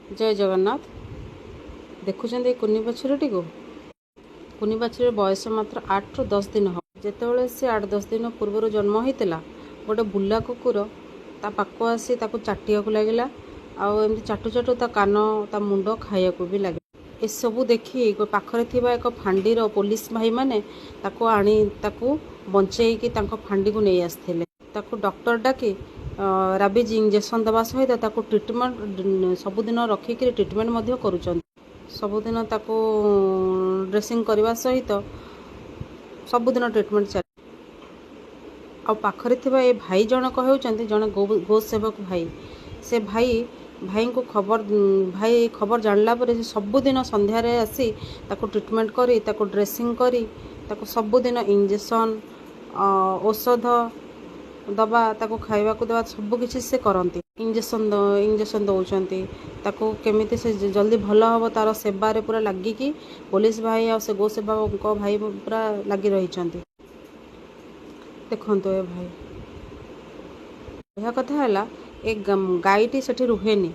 जय जगन्नाथ। देखुं कुनी बाछुरीटी को कुनी बाछुरी बयस मात्र 8 ରୁ 10 दिन हम जिते सी 8-10 दिन पूर्व जन्म होता गोटे बुला कुकुर ता पाक आसी चाटिया लगिला आमती चाटू चाटू ता कान ता मुंड खाया भी लगे। ए सबू देखी पाखरे थिबा एक फांडीर पुलिस भाई माने आनी बंचेकी फांडी को नहीं आसते डॉक्टर डाकी राबिज इंजेक्शन दवा सहित ट्रिटमेंट सबुदिन रखिक ट्रिटमेंट करुँच सबुदिन ड्रेसिंग करने सहित सबुदिन ट्रिटमेंट चल पाखरे थिबा ए भाई जनक होउचंती जने गो सेवक भाई से भाई को खबर जानला पर सबुदिन संध्यारे आसी ट्रिटमेंट करी ड्रेसिंग करी सबुदिन इंजेक्शन औषध दबा खाइबा को दबा सबकिछि से करती इंजेक्शन दौरान केमिति से जल्दी भल हम तार सेवारे पूरा लगिकी पुलिस भाई आ से गो सेवक भाई पूरा लगी रही। देखो ए भाई यह कथा है ए गाईटी से रुहेनी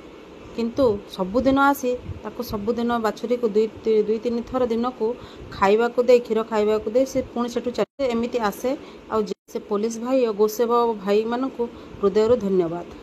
किंतु सबुदिन आसी सबुदिन बाछुरी को दुई तीन थर दिन को खाइबा को दे क्षीर खाइबा को दे से पुणी सेठू चले एमती आसे आ से पुलिस भाई और गोसेवा भाई मानू हृदय धन्यवाद।